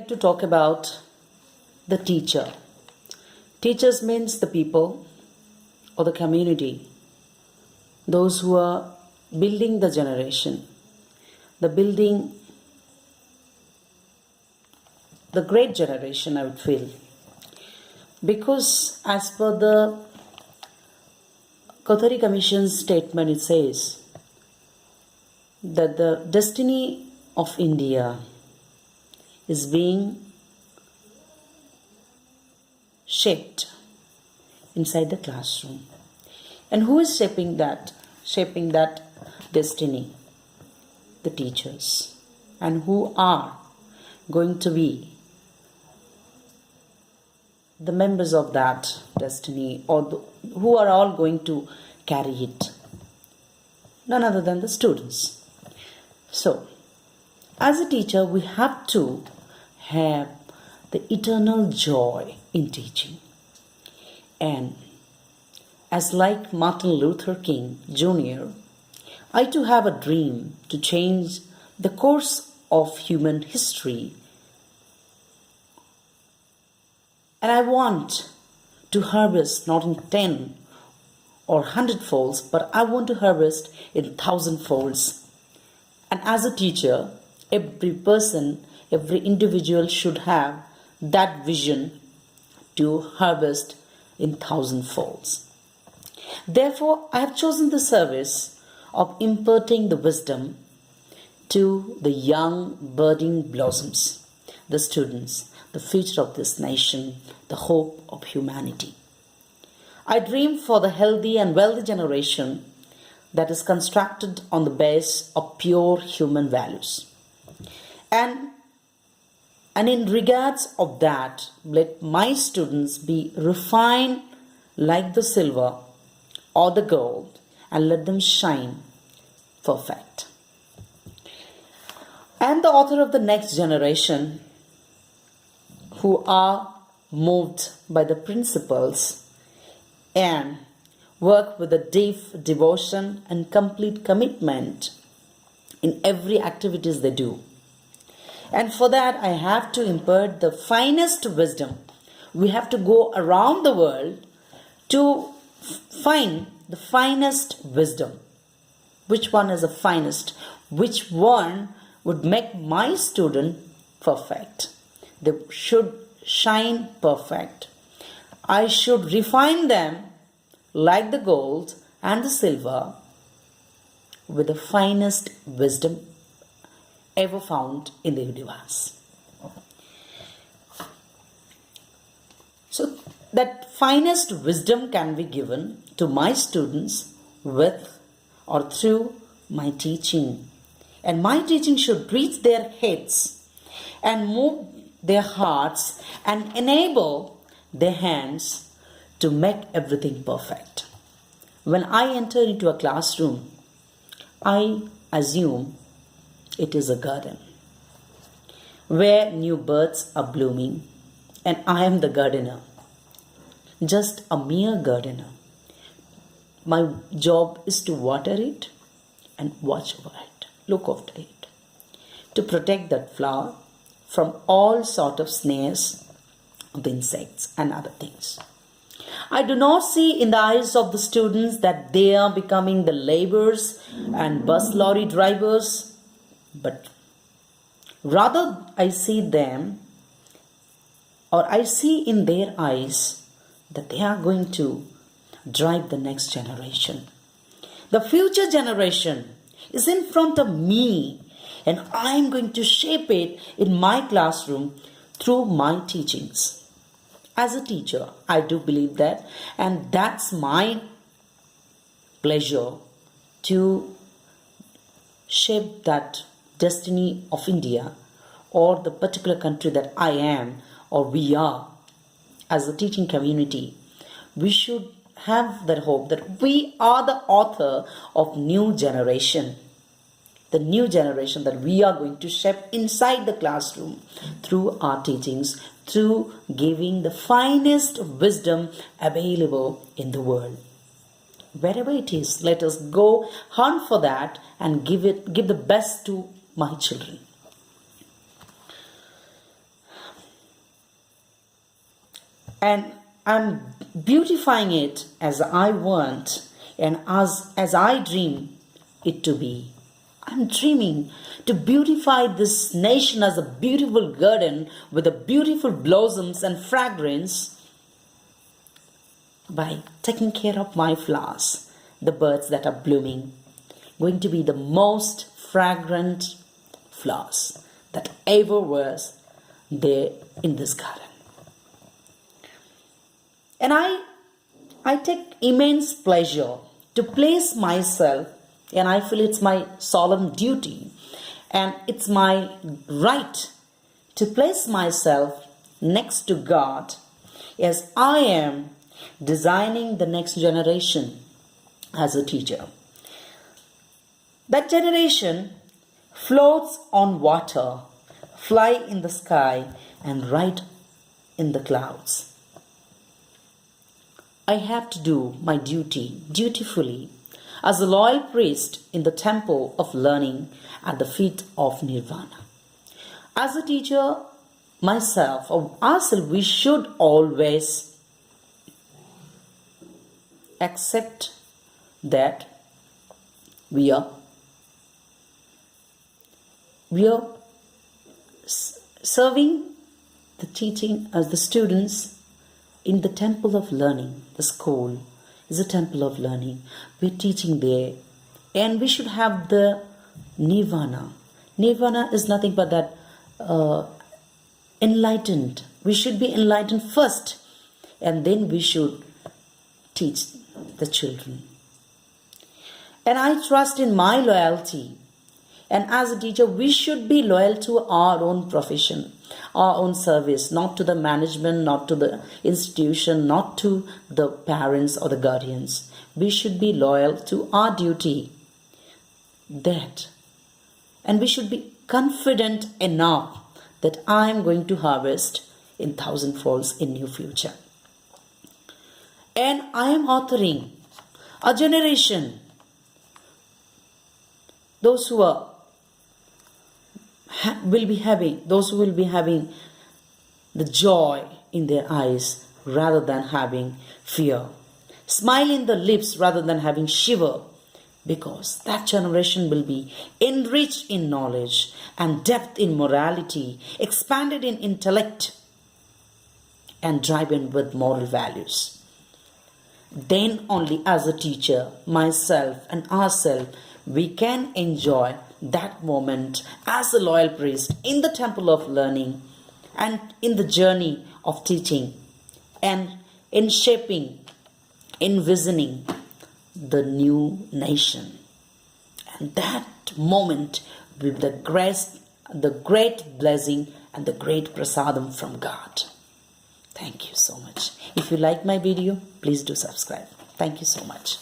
to talk about the teacher. Teachers means the people or the community, those who are building the generation, the great generation, I would feel. Because as per the Kothari Commission's statement, it says that the destiny of India is being shaped inside the classroom. And who is shaping that destiny? The teachers. And who are going to be the members of that destiny, or who are all going to carry it? None other than the students. So, as a teacher, we have to have the eternal joy in teaching. And as like Martin Luther King Jr., I too have a dream to change the course of human history. And I want to harvest not in 10 or 100 folds, but I want to harvest in 1,000 folds. And as a teacher, every person, every individual should have that vision to harvest in 1,000 folds. Therefore, I have chosen the service of imparting the wisdom to the young budding blossoms, the students, the future of this nation, the hope of humanity. I dream for the healthy and wealthy generation that is constructed on the base of pure human values. And in regards of that, let my students be refined like the silver or the gold, and let them shine perfect. I am the author of the next generation who are moved by the principles and work with a deep devotion and complete commitment in every activities they do. And for that, I have to impart the finest wisdom. We have to go around the world to find the finest wisdom. Which one is the finest? Which one would make my student perfect? They should shine perfect. I should refine them like the gold and the silver with the finest wisdom ever found in the universe. So that finest wisdom can be given to my students with or through my teaching. And my teaching should reach their heads and move their hearts and enable their hands to make everything perfect. When I enter into a classroom, I assume it is a garden where new birds are blooming, and I am the gardener, just a mere gardener. My job is to water it and watch over it, look after it, to protect that flower from all sort of snares of insects and other things. I do not see in the eyes of the students that they are becoming the laborers and bus lorry drivers, but rather I see them, or I see in their eyes that they are going to drive the next generation. The future generation is in front of me, and I am going to shape it in my classroom through my teachings. As a teacher, I do believe that, and that's my pleasure to shape that destiny of India or the particular country that I am or we are as a teaching community. We should have that hope that we are the author of new generation. The new generation that we are going to shape inside the classroom through our teachings, through giving the finest wisdom available in the world. Wherever it is, let us go hunt for that and give the best to my children. And I'm beautifying it as I want and as I dream it to be. I'm dreaming to beautify this nation as a beautiful garden with the beautiful blossoms and fragrance by taking care of my flowers, the birds that are blooming, going to be the most fragrant flowers that ever was there in this garden. And I take immense pleasure to place myself, and I feel it's my solemn duty and it's my right to place myself next to God as I am designing the next generation as a teacher. That generation floats on water, fly in the sky, and ride in the clouds. I have to do my duty dutifully as a loyal priest in the temple of learning at the feet of Nirvana. As a teacher, myself or ourselves, we should always accept that we are serving the teaching as the students in the temple of learning. The school is a temple of learning. We're teaching there, and we should have the nirvana. Nirvana is nothing but that enlightened. We should be enlightened first, and then we should teach the children. And I trust in my loyalty. And as a teacher, we should be loyal to our own profession, our own service, not to the management, not to the institution, not to the parents or the guardians. We should be loyal to our duty. And we should be confident enough that I am going to harvest in thousandfolds in new future. And I am authoring a generation, those who will be having the joy in their eyes rather than having fear, smile in the lips rather than having shiver, because that generation will be enriched in knowledge and depth in morality, expanded in intellect, and driven with moral values. Then only as a teacher, myself and ourselves, we can enjoy that moment as a loyal priest in the temple of learning and in the journey of teaching and in shaping, envisioning the new nation. And that moment will be the great blessing and the great prasadam from God. Thank you so much. If you like my video, please do subscribe. Thank you so much.